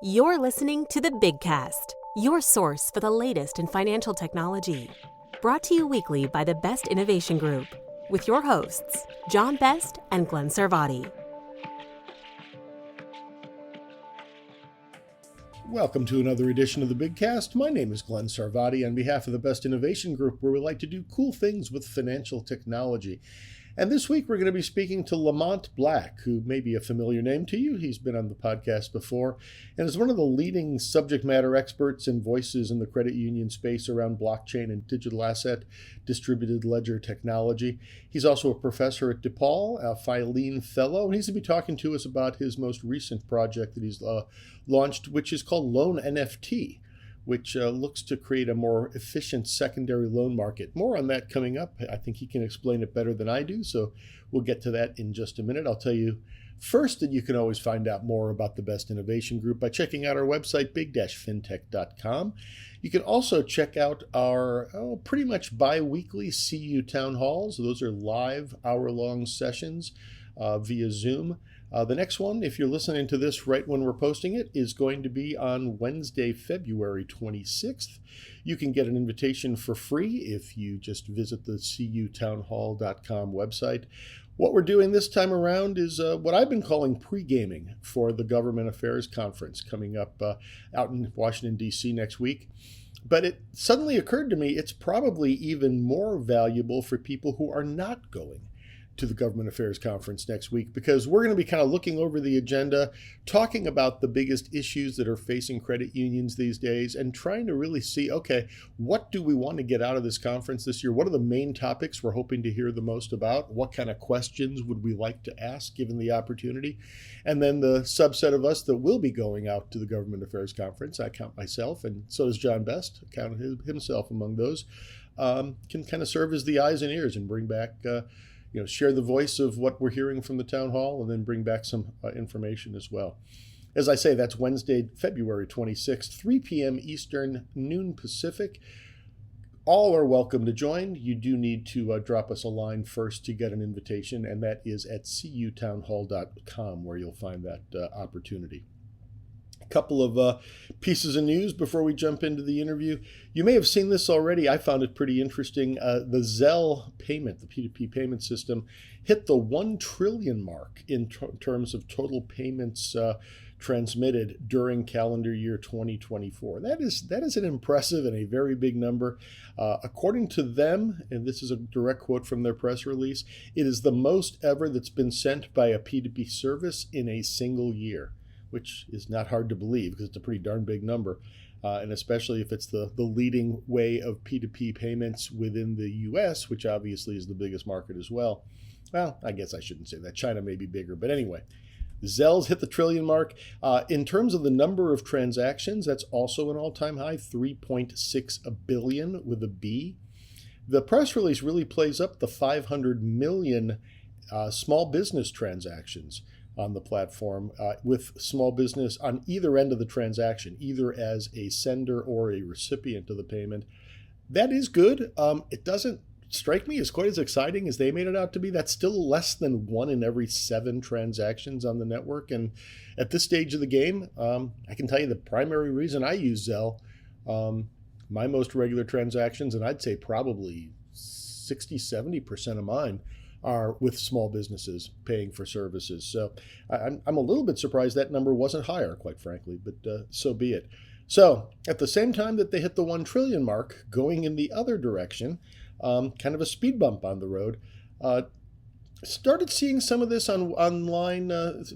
You're listening to the Bigcast, your source for the latest in financial technology. Brought to you weekly by the Best Innovation Group, with your hosts, John Best and Glenn Sarvati. Welcome to another edition of the Bigcast. My name is Glenn Sarvati on behalf of the Best Innovation Group, where we like to do cool things with financial technology. And this week we're going to be speaking to Lamont Black, who may be a familiar name to you. He's been on the podcast before and is one of the leading subject matter experts and voices in the credit union space around blockchain and digital asset distributed ledger technology. He's also a professor at DePaul, a Filene Fellow, and he's going to be talking to us about his most recent project that he's launched, which is called Loan NFT, which looks to create a more efficient secondary loan market. More on that coming up. I think he can explain it better than I do, so we'll get to that in just a minute. I'll tell you first that you can always find out more about the Best Innovation Group by checking out our website, big-fintech.com. You can also check out our pretty much bi-weekly CU Town Halls. Those are live hour-long sessions via Zoom. The next one, if you're listening to this right when we're posting it, is going to be on Wednesday, February 26th. You can get an invitation for free if you just visit the cutownhall.com website. What we're doing this time around is what I've been calling pre-gaming for the Government Affairs Conference coming up out in Washington, D.C. next week. But it suddenly occurred to me it's probably even more valuable for people who are not going to the Government Affairs Conference next week, because we're going to be kind of looking over the agenda, talking about the biggest issues that are facing credit unions these days, and trying to really see, okay, what do we want to get out of this conference this year? What are the main topics we're hoping to hear the most about? What kind of questions would we like to ask given the opportunity? And then the subset of us that will be going out to the Government Affairs Conference, I count myself, and so does John Best, count himself among those, can kind of serve as the eyes and ears and bring back share the voice of what we're hearing from the town hall, and then bring back some information as well. As I say, that's Wednesday, February 26th, 3 p.m. Eastern, noon Pacific. All are welcome to join. You do need to drop us a line first to get an invitation, and that is at cutownhall.com, where you'll find that opportunity. Couple of pieces of news before we jump into the interview. You may have seen this already. I found it pretty interesting. The Zelle payment, the P2P payment system, hit the 1 trillion mark in terms of total payments transmitted during calendar year 2024. That is an impressive and a very big number. According to them, and this is a direct quote from their press release, it is the most ever that's been sent by a P2P service in a single year, which is not hard to believe because it's a pretty darn big number. And especially if it's the leading way of P2P payments within the U.S., which obviously is the biggest market as well. Well, I guess I shouldn't say that. China may be bigger. But anyway, Zelle's hit the trillion mark. In terms of the number of transactions, that's also an all-time high, 3.6 billion with a B. The press release really plays up the 500 million small business transactions on the platform, with small business on either end of the transaction, either as a sender or a recipient of the payment. That is good. It doesn't strike me as quite as exciting as they made it out to be. That's still less than 1 in every 7 transactions on the network. And at this stage of the game, I can tell you the primary reason I use Zelle, my most regular transactions, and I'd say probably 60-70% of mine, are with small businesses paying for services. So I'm a little bit surprised that number wasn't higher, quite frankly, but so be it. So at the same time that they hit the 1 trillion mark, going in the other direction, kind of a speed bump on the road, started seeing some of this online,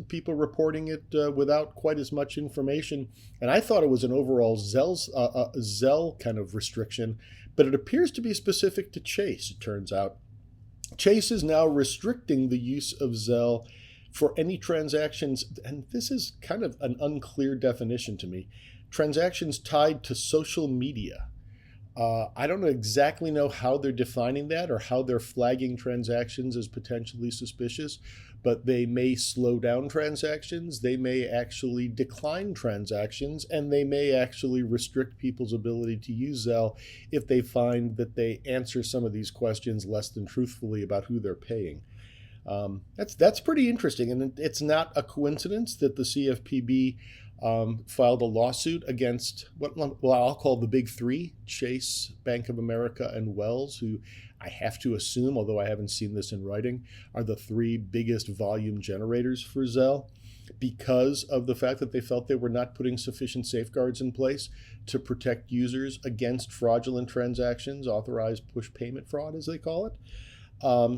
people reporting it without quite as much information. And I thought it was an overall Zelle kind of restriction, but it appears to be specific to Chase, it turns out. Chase is now restricting the use of Zelle for any transactions, and this is kind of an unclear definition to me, transactions tied to social media. I don't exactly know how they're defining that or how they're flagging transactions as potentially suspicious, but they may slow down transactions, they may actually decline transactions, and they may actually restrict people's ability to use Zelle if they find that they answer some of these questions less than truthfully about who they're paying. That's pretty interesting, and it's not a coincidence that the CFPB filed a lawsuit against what well I'll call the big three: Chase, Bank of America, and Wells, who I have to assume, although I haven't seen this in writing, are the three biggest volume generators for Zelle, because of the fact that they felt they were not putting sufficient safeguards in place to protect users against fraudulent transactions, authorized push payment fraud, as they call it.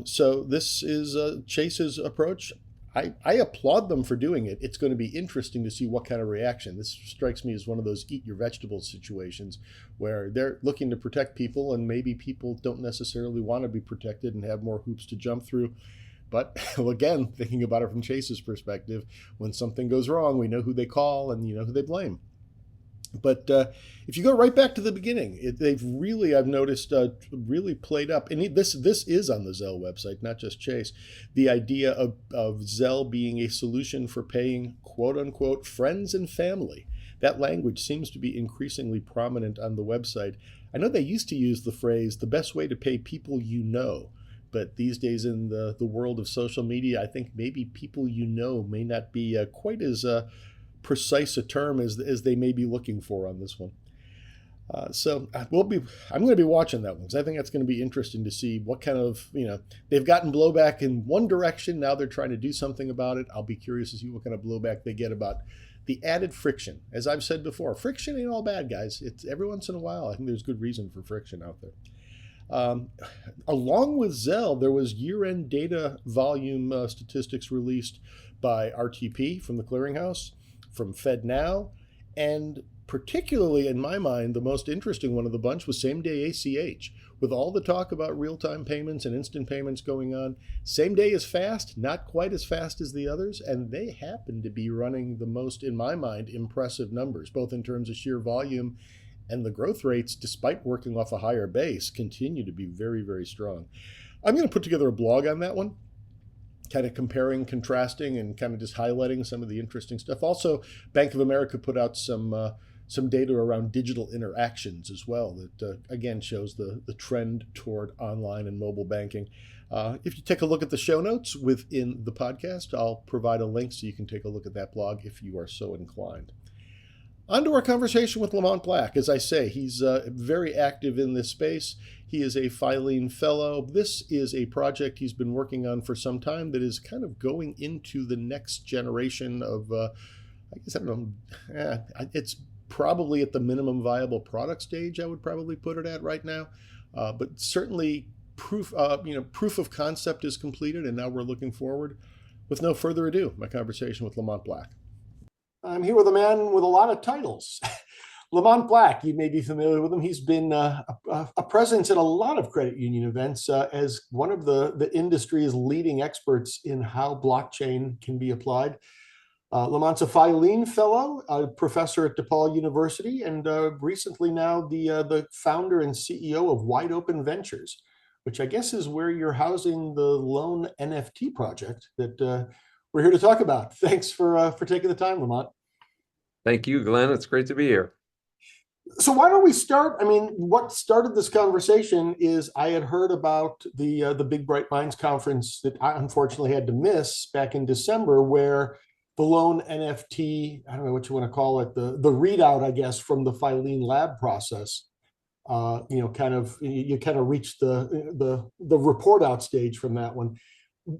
So this is Chase's approach. I applaud them for doing it. It's going to be interesting to see what kind of reaction. This strikes me as one of those eat your vegetables situations where they're looking to protect people, and maybe people don't necessarily want to be protected and have more hoops to jump through. But again, thinking about it from Chase's perspective, when something goes wrong, we know who they call and you know who they blame. But if you go right back to the beginning, they've really, I've noticed, really played up. And this is on the Zelle website, not just Chase. The idea of Zelle being a solution for paying quote unquote friends and family. That language seems to be increasingly prominent on the website. I know they used to use the phrase, the best way to pay people you know. But these days in the world of social media, I think maybe people you know may not be quite as precise a term as they may be looking for on this one. So I'm going to be watching that one because I think that's going to be interesting to see what kind of, they've gotten blowback in one direction. Now they're trying to do something about it. I'll be curious to see what kind of blowback they get about the added friction. As I've said before, friction ain't all bad, guys. It's every once in a while. I think there's good reason for friction out there. Along with Zelle, there was year-end data volume statistics released by RTP from the clearinghouse, from FedNow, and particularly in my mind, the most interesting one of the bunch was same-day ACH. With all the talk about real-time payments and instant payments going on, same day is fast, not quite as fast as the others, and they happen to be running the most, in my mind, impressive numbers, both in terms of sheer volume and the growth rates, despite working off a higher base, continue to be very, very strong. I'm going to put together a blog on that one, kind of comparing, contrasting, and kind of just highlighting some of the interesting stuff. Also, Bank of America put out some data around digital interactions as well that, again, shows the trend toward online and mobile banking. If you take a look at the show notes within the podcast, I'll provide a link so you can take a look at that blog if you are so inclined. On to our conversation with Lamont Black. As I say, he's very active in this space. He is a Filene Fellow. This is a project he's been working on for some time that is kind of going into the next generation of, it's probably at the minimum viable product stage, I would probably put it at right now. But certainly proof of concept is completed, and now we're looking forward. With no further ado, my conversation with Lamont Black. I'm here with a man with a lot of titles. Lamont Black, you may be familiar with him. He's been a presence at a lot of credit union events as one of the industry's leading experts in how blockchain can be applied. Lamont's a Filene Fellow, a professor at DePaul University, and recently now the founder and CEO of Wide Open Ventures, which I guess is where you're housing the Loan NFT project that we're here to talk about. Thanks for taking the time, Lamont. Thank you, Glenn. It's great to be here. So why don't we start? I mean, what started this conversation is I had heard about the Big Bright Minds conference that I unfortunately had to miss back in December, where the Loan NFT, I don't know what you want to call it, the readout, I guess, from the Filene lab process, you kind of reached the report out stage from that one.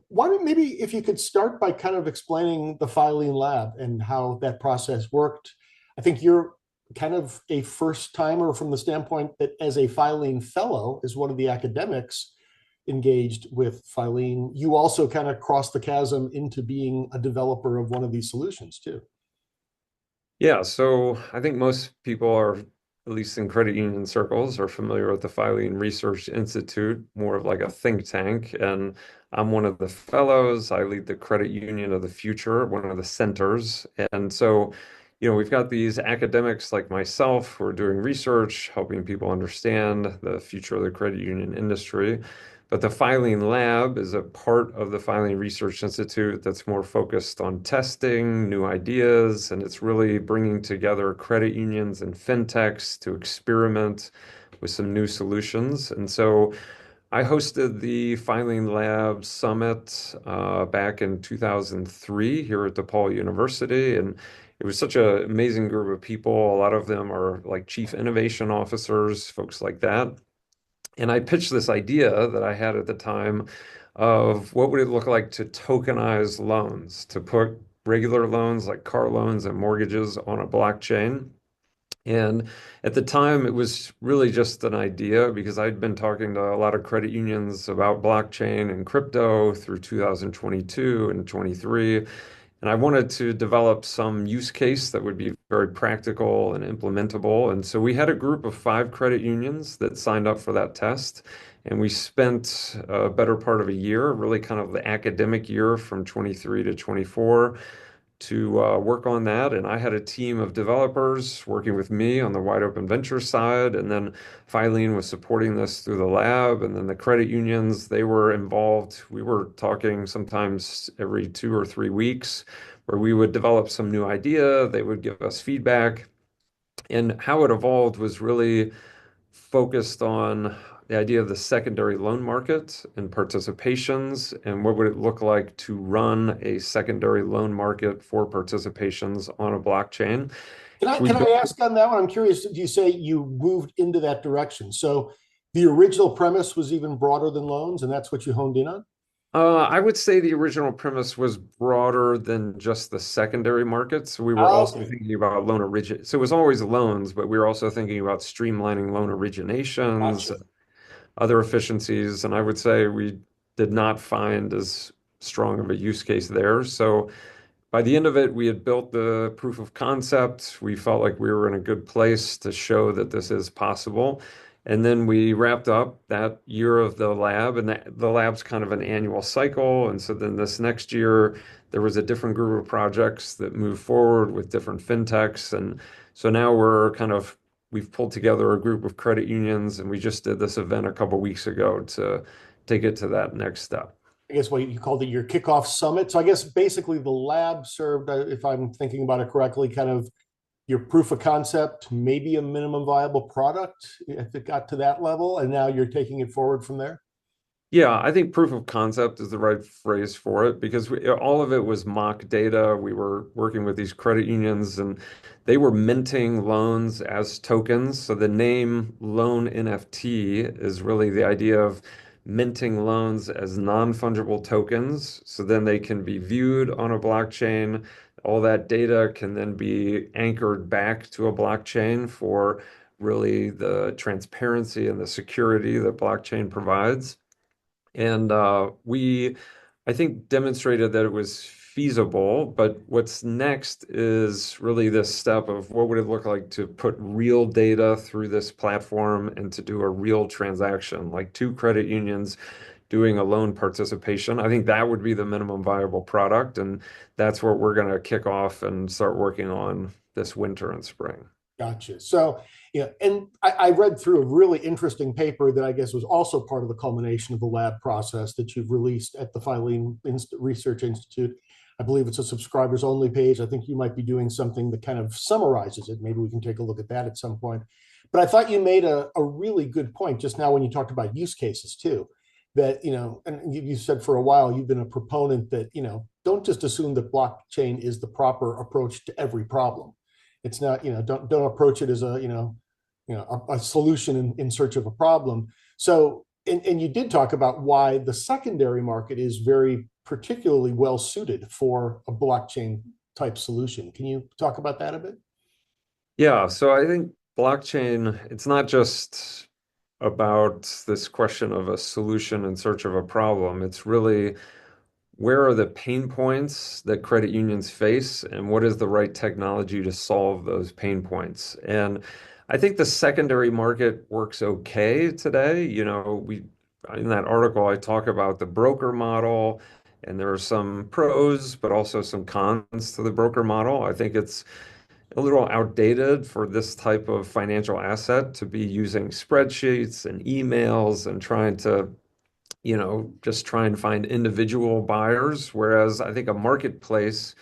Why don't maybe if you could start by kind of explaining the Filene lab and how that process worked. I think you're kind of a first timer from the standpoint that as a Filene Fellow, as one of the academics engaged with Filene, you also kind of crossed the chasm into being a developer of one of these solutions too. Yeah, so I think most people are, at least in credit union circles, are familiar with the Filene Research Institute, more of like a think tank. And I'm one of the fellows. I lead the Credit Union of the Future, one of the centers. And so, we've got these academics like myself who are doing research, helping people understand the future of the credit union industry. But the Filene Lab is a part of the Filene Research Institute that's more focused on testing new ideas, and it's really bringing together credit unions and fintechs to experiment with some new solutions. And so I hosted the Filing Lab Summit back in 2003 here at DePaul University, and it was such an amazing group of people. A lot of them are like chief innovation officers, folks like that. And I pitched this idea that I had at the time of what would it look like to tokenize loans, to put regular loans like car loans and mortgages on a blockchain. And at the time, it was really just an idea because I'd been talking to a lot of credit unions about blockchain and crypto through 2022 and 23. And I wanted to develop some use case that would be very practical and implementable. And so we had a group of 5 credit unions that signed up for that test. And we spent a better part of a year, really kind of the academic year from 23 to 24, to work on that. And I had a team of developers working with me on the Wide Open Ventures side. And then Filene was supporting this through the lab. And then the credit unions, they were involved. We were talking sometimes every 2 or 3 weeks where we would develop some new idea. They would give us feedback. And how it evolved was really focused on the idea of the secondary loan market and participations, and what would it look like to run a secondary loan market for participations on a blockchain. We Can I ask on that one? I'm curious. You say you moved into that direction. So the original premise was even broader than loans, and that's what you honed in on? I would say the original premise was broader than just the secondary markets. We were also Okay. thinking about loan origin. So it was always loans, but we were also thinking about streamlining loan originations, Gotcha. other efficiencies, and I would say we did not find as strong of a use case there. So by the end of it, we had built the proof of concept. We felt like we were in a good place to show that this is possible. And then we wrapped up that year of the lab, and the lab's kind of an annual cycle. And so then this next year, there was a different group of projects that moved forward with different fintechs. And so now we've pulled together a group of credit unions, and we just did this event a couple weeks ago to take it to that next step. I guess what you called it your kickoff summit. So I guess basically the lab served, if I'm thinking about it correctly, kind of your proof of concept, maybe a minimum viable product if it got to that level, and now you're taking it forward from there. Yeah, I think proof of concept is the right phrase for it because all of it was mock data. We were working with these credit unions and they were minting loans as tokens. So the name Loan NFT is really the idea of minting loans as non-fungible tokens. So then they can be viewed on a blockchain. All that data can then be anchored back to a blockchain for really the transparency and the security that blockchain provides. And I think, demonstrated that it was feasible. But what's next is really this step of what would it look like to put real data through this platform and to do a real transaction, like 2 credit unions doing a loan participation. I think that would be the minimum viable product. And that's what we're going to kick off and start working on this winter and spring. Gotcha. So, yeah, and I read through a really interesting paper that I guess was also part of the culmination of the lab process that you've released at the Filene Research Institute. I believe it's a subscribers only page. I think you might be doing something that kind of summarizes it. Maybe we can take a look at that at some point. But I thought you made a really good point just now when you talked about use cases too. That, and you said for a while you've been a proponent that, don't just assume that blockchain is the proper approach to every problem. It's not, don't approach it as a solution in search of a problem. So, and you did talk about why the secondary market is very particularly well suited for a blockchain type solution. Can you talk about that a bit? Yeah, so I think blockchain, it's not just about this question of a solution in search of a problem. It's really where are the pain points that credit unions face and what is the right technology to solve those pain points? And I think the secondary market works okay today. We in that article I talk about the broker model and there are some pros but also some cons to the broker model. I think it's a little outdated for this type of financial asset to be using spreadsheets and emails and trying to just try and find individual buyers, whereas I think a marketplace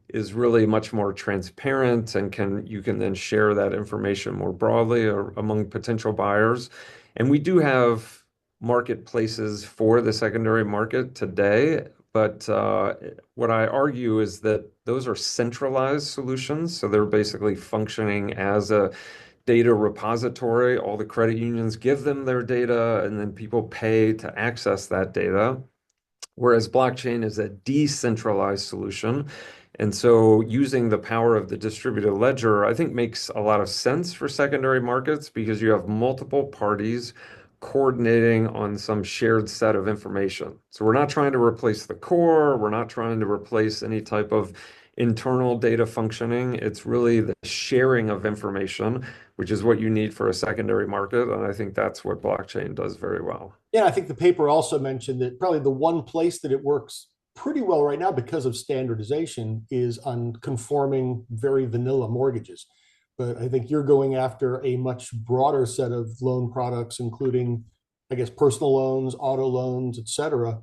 is really much more transparent and you can then share that information more broadly or among potential buyers. And we do have marketplaces for the secondary market today. But what I argue is that those are centralized solutions. So they're basically functioning as a data repository. All the credit unions give them their data, and then people pay to access that data. Whereas blockchain is a decentralized solution. And so using the power of the distributed ledger, I think makes a lot of sense for secondary markets because you have multiple parties coordinating on some shared set of information. So we're not trying to replace the core, we're not trying to replace any type of internal data functioning. It's really the sharing of information, which is what you need for a secondary market. And I think that's what blockchain does very well. Yeah, I think the paper also mentioned that probably the one place that it works pretty well right now because of standardization is on conforming very vanilla mortgages. But I think you're going after a much broader set of loan products, including, I guess, personal loans, auto loans, et cetera.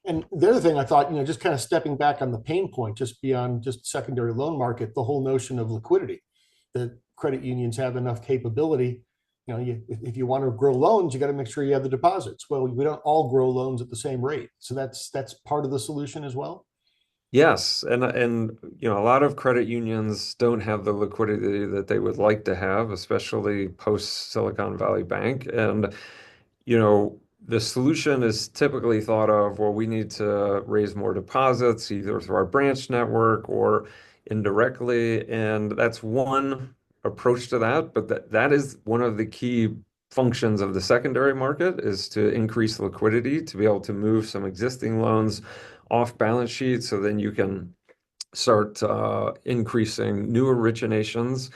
And the other thing I thought, just kind of stepping back on the pain point, just beyond just secondary loan market, the whole notion of liquidity, that credit unions have enough capability. If you want to grow loans, you got to make sure you have the deposits. Well, we don't all grow loans at the same rate. So that's part of the solution as well. Yes, and a lot of credit unions don't have the liquidity that they would like to have, especially post Silicon Valley Bank. And the solution is typically thought of, well, we need to raise more deposits either through our branch network or indirectly, and that's one approach to that. But that is one of the key functions of the secondary market is to increase liquidity, to be able to move some existing loans off balance sheet so then you can start increasing new originations.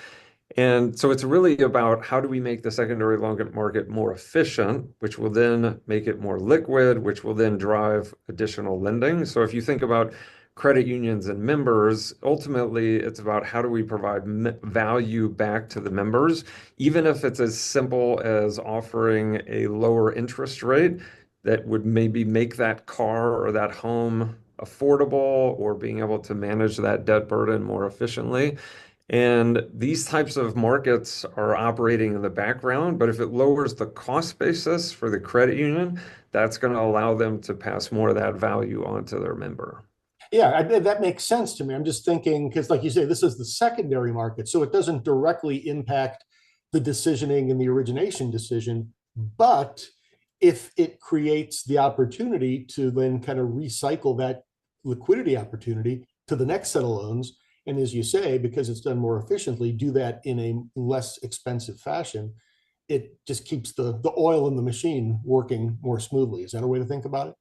And so it's really about how do we make the secondary loan market more efficient, which will then make it more liquid, which will then drive additional lending. So if you think about credit unions and members, ultimately it's about how do we provide value back to the members, even if it's as simple as offering a lower interest rate that would maybe make that car or that home affordable or being able to manage that debt burden more efficiently. And these types of markets are operating in the background, but if it lowers the cost basis for the credit union, that's going to allow them to pass more of that value on to their member. Yeah, that makes sense to me. I'm just thinking, because like you say, this is the secondary market, so it doesn't directly impact the decisioning and the origination decision. But if it creates the opportunity to then kind of recycle that liquidity opportunity to the next set of loans, and as you say, because it's done more efficiently, do that in a less expensive fashion, it just keeps the oil in the machine working more smoothly. Is that a way to think about it?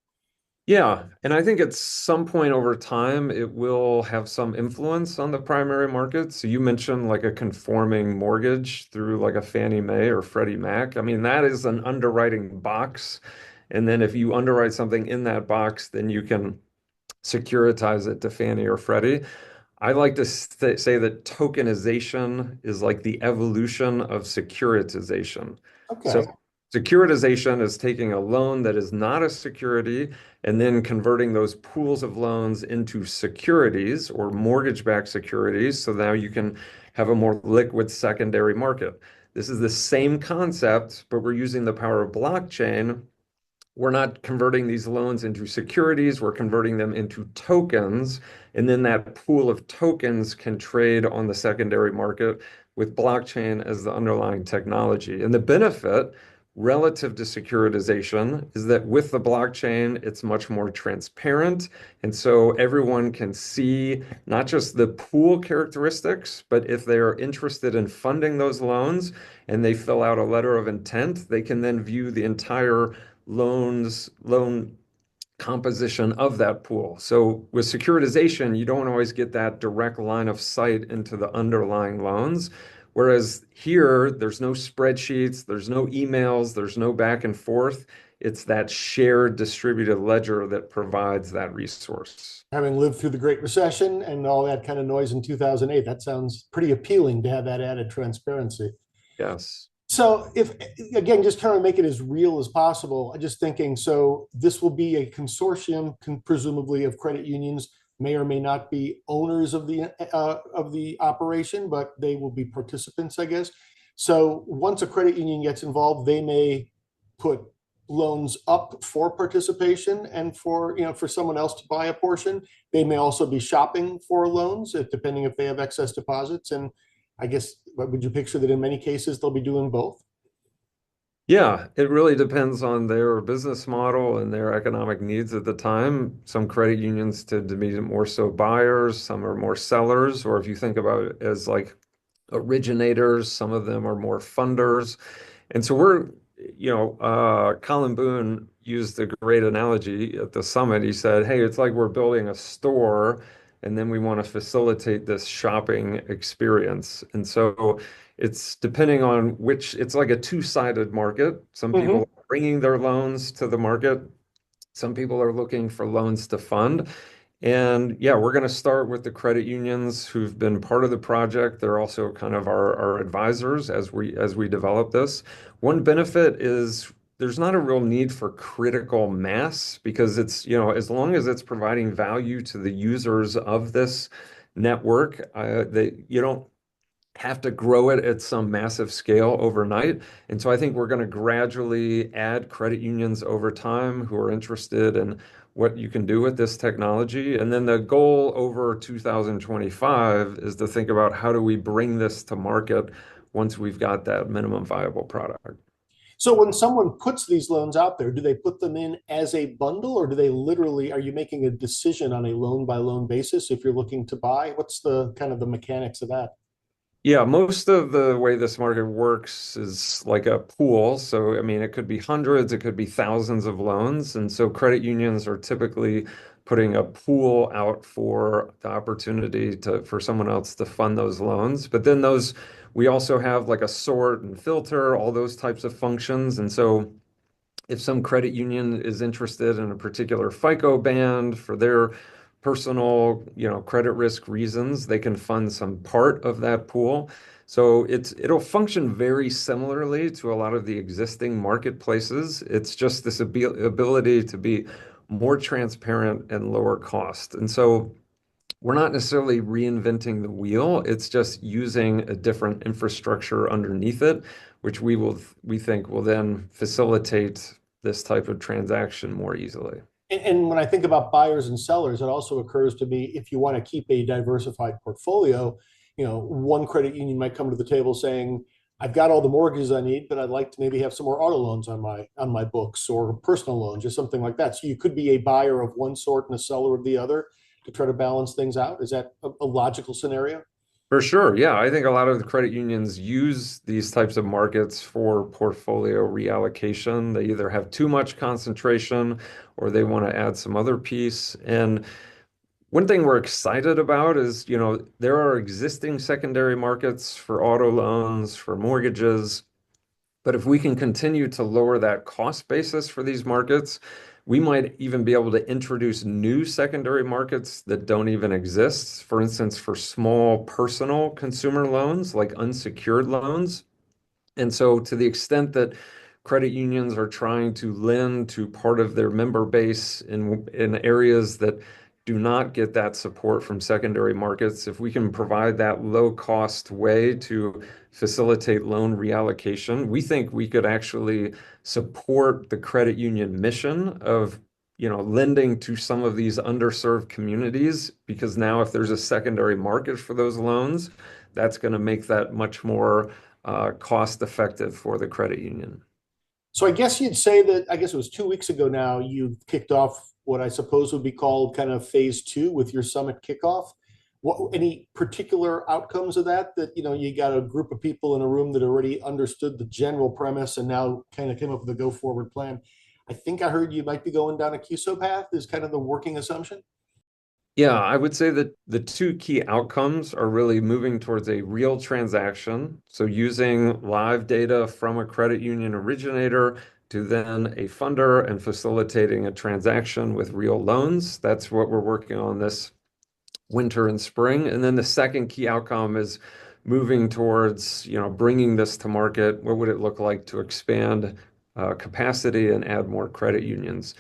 Yeah, and I think at some point over time, it will have some influence on the primary market. So you mentioned like a conforming mortgage through like a Fannie Mae or Freddie Mac. I mean, that is an underwriting box. And then if you underwrite something in that box, then you can securitize it to Fannie or Freddie. I like to say that tokenization is like the evolution of securitization. Okay. So securitization is taking a loan that is not a security and then converting those pools of loans into securities or mortgage-backed securities. So now you can have a more liquid secondary market. This is the same concept, but we're using the power of blockchain. We're not converting these loans into securities, we're converting them into tokens. And then that pool of tokens can trade on the secondary market with blockchain as the underlying technology. And the benefit relative to securitization is that with the blockchain, it's much more transparent. And so everyone can see not just the pool characteristics, but if they're interested in funding those loans and they fill out a letter of intent, they can then view the entire loan composition of that pool. So with securitization, you don't always get that direct line of sight into the underlying loans. Whereas here, there's no spreadsheets, there's no emails, there's no back and forth. It's that shared distributed ledger that provides that resource. Having lived through the Great Recession and all that kind of noise in 2008, that sounds pretty appealing to have that added transparency. Yes. So if, again, just kind of make it as real as possible, I'm just thinking, so this will be a consortium, presumably of credit unions, may or may not be owners of the operation, but they will be participants, I guess. So once a credit union gets involved, they may put loans up for participation and for, for someone else to buy a portion. They may also be shopping for loans, depending if they have excess deposits. And I guess, would you picture that in many cases they'll be doing both? Yeah, it really depends on their business model and their economic needs at the time. Some credit unions tend to be more so buyers, some are more sellers, or if you think about it as like originators, some of them are more funders. And so Colin Boone used a great analogy at the summit. He said, hey, it's like we're building a store and then we want to facilitate this shopping experience. And so it's depending on it's like a two-sided market. Some people Mm-hmm. are bringing their loans to the market. Some people are looking for loans to fund. And yeah, we're going to start with the credit unions who've been part of the project. They're also kind of our advisors as we develop this. One benefit is there's not a real need for critical mass because as long as it's providing value to the users of this network, you don't have to grow it at some massive scale overnight. And so I think we're going to gradually add credit unions over time who are interested in what you can do with this technology. And then the goal over 2025 is to think about how do we bring this to market once we've got that minimum viable product. So when someone puts these loans out there, do they put them in as a bundle, or are you making a decision on a loan by loan basis if you're looking to buy? What's the kind of the mechanics of that? Yeah, most of the way this market works is like a pool. So, I mean, it could be hundreds, it could be thousands of loans. And so credit unions are typically putting a pool out for the opportunity for someone else to fund those loans. But then we also have like a sort and filter, all those types of functions. And so if some credit union is interested in a particular FICO band for their personal, credit risk reasons, they can fund some part of that pool. So it'll function very similarly to a lot of the existing marketplaces. It's just this ability to be more transparent and lower cost. And so we're not necessarily reinventing the wheel. It's just using a different infrastructure underneath it, which we think will then facilitate this type of transaction more easily. And when I think about buyers and sellers, it also occurs to me if you want to keep a diversified portfolio, one credit union might come to the table saying, I've got all the mortgages I need, but I'd like to maybe have some more auto loans on my books or personal loans or something like that. So you could be a buyer of one sort and a seller of the other to try to balance things out. Is that a logical scenario? For sure. Yeah. I think a lot of the credit unions use these types of markets for portfolio reallocation. They either have too much concentration or they want to add some other piece. And one thing we're excited about is, there are existing secondary markets for auto loans, for mortgages. But if we can continue to lower that cost basis for these markets, we might even be able to introduce new secondary markets that don't even exist. For instance, for small personal consumer loans, like unsecured loans. And so to the extent that credit unions are trying to lend to part of their member base in areas that do not get that support from secondary markets, if we can provide that low-cost way to facilitate loan reallocation, we think we could actually support the credit union mission of lending to some of these underserved communities, because now if there's a secondary market for those loans, that's going to make that much more cost effective for the credit union. So I guess you'd say that, I guess it was 2 weeks ago now, you kicked off what I suppose would be called kind of phase two with your summit kickoff. Any particular outcomes of that you got a group of people in a room that already understood the general premise and now kind of came up with a go forward plan? I think I heard you might be going down a QSO path is kind of the working assumption. Yeah, I would say that the two key outcomes are really moving towards a real transaction. So using live data from a credit union originator to then a funder and facilitating a transaction with real loans. That's what we're working on this winter and spring. And then the second key outcome is moving towards, bringing this to market. What would it look like to expand capacity and add more credit unions?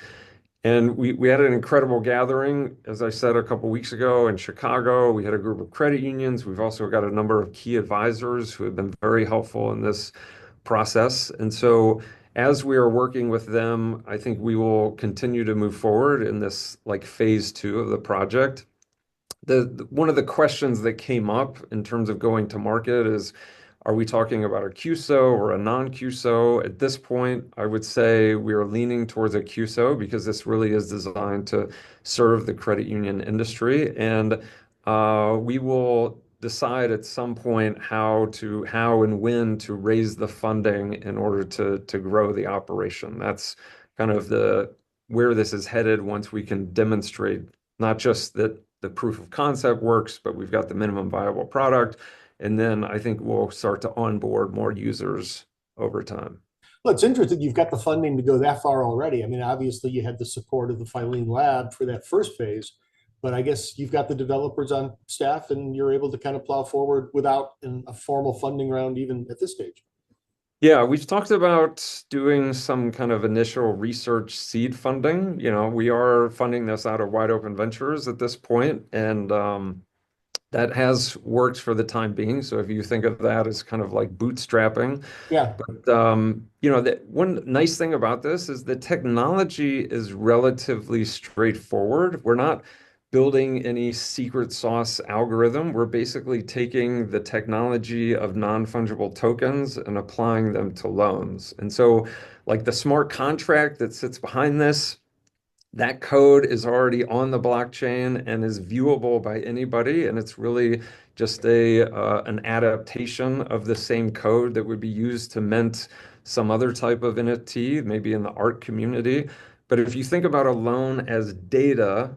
And we had an incredible gathering, as I said a couple weeks ago in Chicago. We had a group of credit unions. We've also got a number of key advisors who have been very helpful in this process. And so as we are working with them, I think we will continue to move forward in this like phase two of the project. One of the questions that came up in terms of going to market is, are we talking about a QSO or a non-QSO? At this point, I would say we are leaning towards a QSO because this really is designed to serve the credit union industry. And we will decide at some point how and when to raise the funding in order to grow the operation. That's kind of where this is headed once we can demonstrate not just that the proof of concept works, but we've got the minimum viable product. And then I think we'll start to onboard more users over time. Well, it's interesting you've got the funding to go that far already. I mean, obviously you had the support of the Filene Lab for that first phase, but I guess you've got the developers on staff and you're able to kind of plow forward without a formal funding round even at this stage. Yeah, we've talked about doing some kind of initial research seed funding. We are funding this out of Wide Open Ventures at this point, and that has worked for the time being. So if you think of that as kind of like bootstrapping, Yeah. but one nice thing about this is the technology is relatively straightforward. We're not building any secret sauce algorithm. We're basically taking the technology of non-fungible tokens and applying them to loans. And so, like the smart contract that sits behind this, that code is already on the blockchain and is viewable by anybody, and it's really just an adaptation of the same code that would be used to mint some other type of NFT, maybe in the art community. But if you think about a loan as data,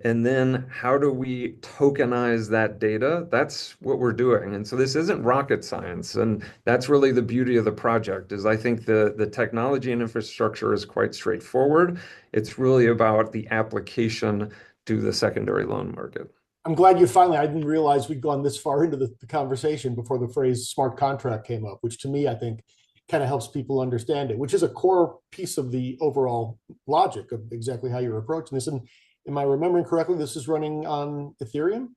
and then how do we tokenize that data? That's what we're doing. And so this isn't rocket science. And that's really the beauty of the project is I think the technology and infrastructure is quite straightforward. It's really about the application to the secondary loan market. I'm glad I didn't realize we'd gone this far into the conversation before the phrase smart contract came up, which to me, I think kind of helps people understand it, which is a core piece of the overall logic of exactly how you're approaching this. And am I remembering correctly? This is running on Ethereum?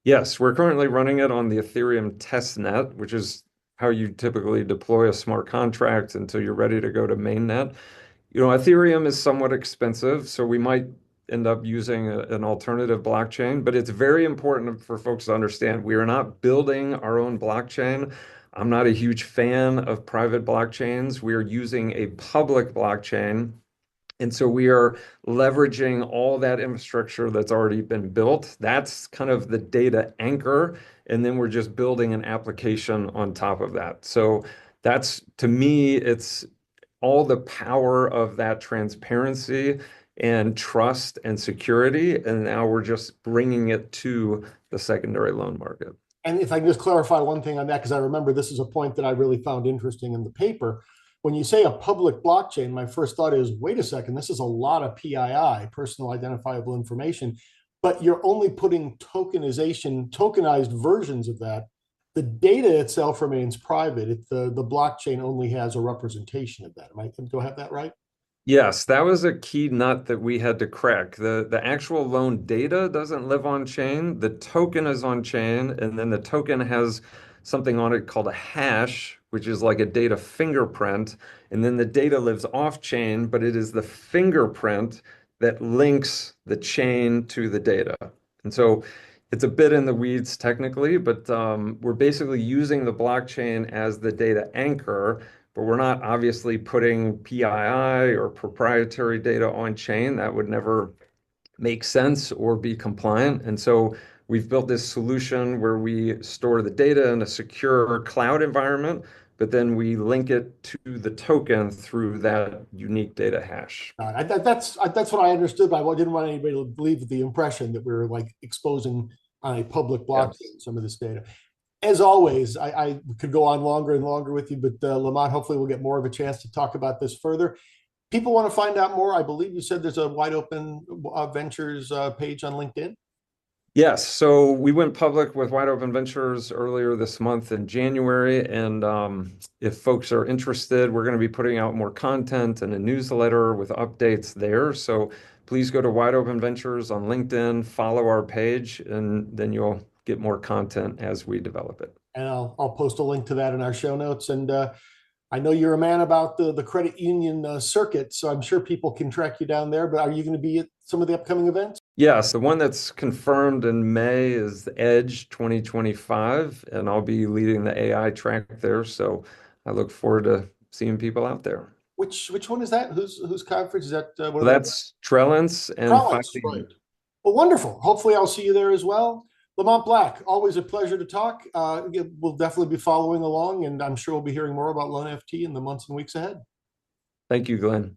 Yes, we're currently running it on the Ethereum testnet, which is how you typically deploy a smart contract until you're ready to go to mainnet. Ethereum is somewhat expensive, so we might end up using an alternative blockchain, but it's very important for folks to understand we are not building our own blockchain. I'm not a huge fan of private blockchains. We are using a public blockchain. And so we are leveraging all that infrastructure that's already been built. That's kind of the data anchor. And then we're just building an application on top of that. So that's, to me, it's all the power of that transparency and trust and security. And now we're just bringing it to the secondary loan market. And if I can just clarify one thing on that, because I remember this is a point that I really found interesting in the paper. When you say a public blockchain, my first thought is, wait a second, this is a lot of PII, personal identifiable information, but you're only putting tokenized versions of that. The data itself remains private. The blockchain only has a representation of that. Do I have that right? Yes, that was a key nut that we had to crack. The actual loan data doesn't live on chain. The token is on chain, and then the token has something on it called a hash, which is like a data fingerprint. And then the data lives off chain, but it is the fingerprint that links the chain to the data. And so it's a bit in the weeds technically, but we're basically using the blockchain as the data anchor. But we're not obviously putting PII or proprietary data on chain. That would never make sense or be compliant. And so we've built this solution where we store the data in a secure cloud environment, but then we link it to the token through that unique data hash. That's what I understood, but I didn't want anybody to leave the impression that we were like exposing on a public blockchain some of this data. As always, I could go on longer and longer with you, but Lamont, hopefully we'll get more of a chance to talk about this further. People want to find out more. I believe you said there's a Wide Open Ventures page on LinkedIn. Yes, so we went public with Wide Open Ventures earlier this month in January, and if folks are interested, we're going to be putting out more content and a newsletter with updates there. So please go to Wide Open Ventures on LinkedIn, follow our page, and then you'll get more content as we develop it. And I'll post a link to that in our show notes. And I know you're a man about the credit union circuit, so I'm sure people can track you down there. But are you going to be at some of the upcoming events? Yes, the one that's confirmed in May is the Edge 2025, and I'll be leading the AI track there. So I look forward to seeing people out there. Which one is that? Whose conference is that? So that's Trellence and Trellence, Filean. right. Well, wonderful. Hopefully I'll see you there as well. Lamont Black, always a pleasure to talk. We'll definitely be following along, and I'm sure we'll be hearing more about LoanFT in the months and weeks ahead. Thank you, Glenn.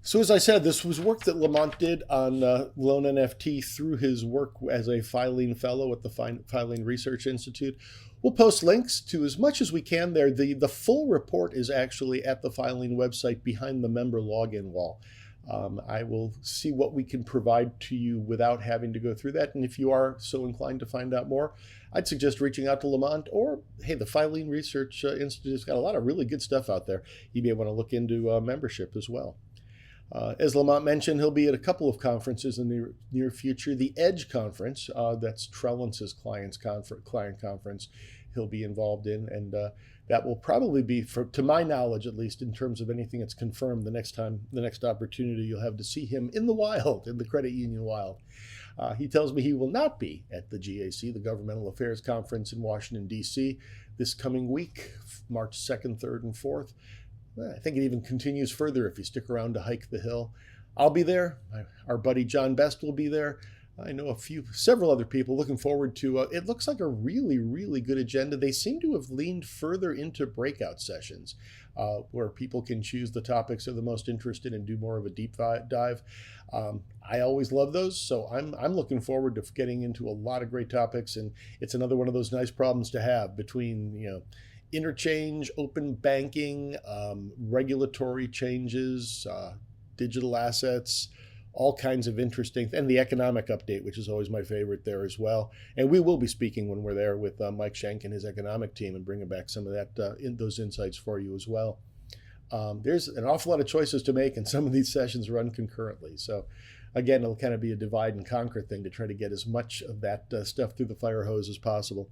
So as I said, this was work that Lamont did on LoanNFT through his work as a Filean Fellow at the Filean Research Institute. We'll post links to as much as we can there. The full report is actually at the Filean website behind the member login wall. I will see what we can provide to you without having to go through that. And if you are so inclined to find out more, I'd suggest reaching out to Lamont or, hey, the Filean Research Institute has got a lot of really good stuff out there. You may want to look into membership as well. As Lamont mentioned, he'll be at a couple of conferences in the near future. The Edge conference, that's Trellence's client conference, he'll be involved in, and that will probably be, to my knowledge at least, in terms of anything that's confirmed, the next opportunity you'll have to see him in the wild, in the credit union wild. He tells me he will not be at the GAC, the Governmental Affairs Conference in Washington, D.C., this coming week, March 2nd, 3rd, and 4th. I think it even continues further if you stick around to hike the hill. I'll be there. Our buddy John Best will be there. I know several other people. Looking forward to, it looks like a really, really good agenda. They seem to have leaned further into breakout sessions where people can choose the topics they're the most interested in and do more of a deep dive. I always love those, so I'm looking forward to getting into a lot of great topics, and it's another one of those nice problems to have between, interchange, open banking, regulatory changes, digital assets, all kinds of interesting, and the economic update, which is always my favorite there as well. And we will be speaking when we're there with Mike Schenk and his economic team and bringing back some of that those insights for you as well. There's an awful lot of choices to make, and some of these sessions run concurrently. So again, it'll kind of be a divide and conquer thing to try to get as much of that stuff through the fire hose as possible.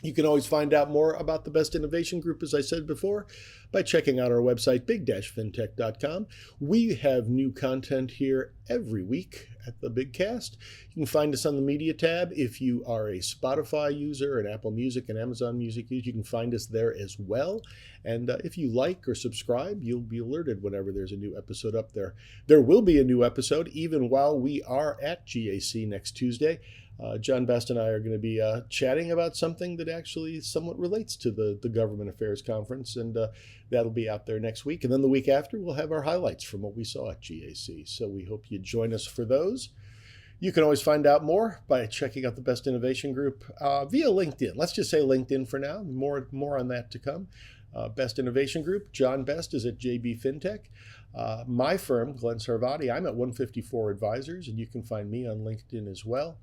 You can always find out more about the Best Innovation Group, as I said before, by checking out our website, big-fintech.com. We have new content here every week at the Bigcast. You can find us on the Media tab. If you are a Spotify user, an Apple Music, and Amazon Music user, you can find us there as well. And if you like or subscribe, you'll be alerted whenever there's a new episode up there. There will be a new episode even while we are at GAC next Tuesday. John Best and I are going to be chatting about something that actually somewhat relates to the Government Affairs Conference, and that'll be out there next week. And then the week after, we'll have our highlights from what we saw at GAC. So we hope you join us for those. You can always find out more by checking out the Best Innovation Group via LinkedIn. Let's just say LinkedIn for now. More on that to come. Best Innovation Group, John Best is at JB FinTech. My firm, Glenn Sarvati, I'm at 154 Advisors, and you can find me on LinkedIn as well.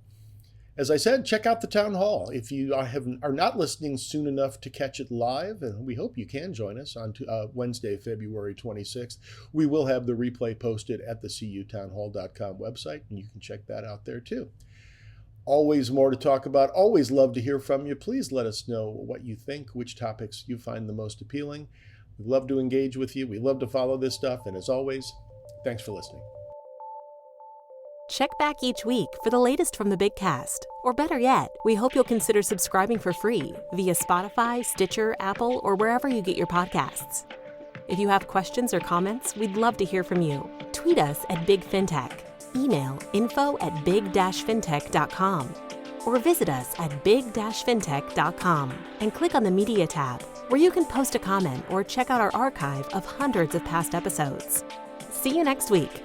As I said, check out the town hall. If you are not listening soon enough to catch it live, and we hope you can join us on Wednesday, February 26th, we will have the replay posted at the cutownhall.com website, and you can check that out there too. Always more to talk about. Always love to hear from you. Please let us know what you think, which topics you find the most appealing. We love to engage with you. We love to follow this stuff. And as always, thanks for listening. Check back each week for the latest from the Bigcast. Or better yet, we hope you'll consider subscribing for free via Spotify, Stitcher, Apple, or wherever you get your podcasts. If you have questions or comments, we'd love to hear from you. Tweet us at Big FinTech. Email info@big-fintech.com. Or visit us at big-fintech.com and click on the Media tab, where you can post a comment or check out our archive of hundreds of past episodes. See you next week.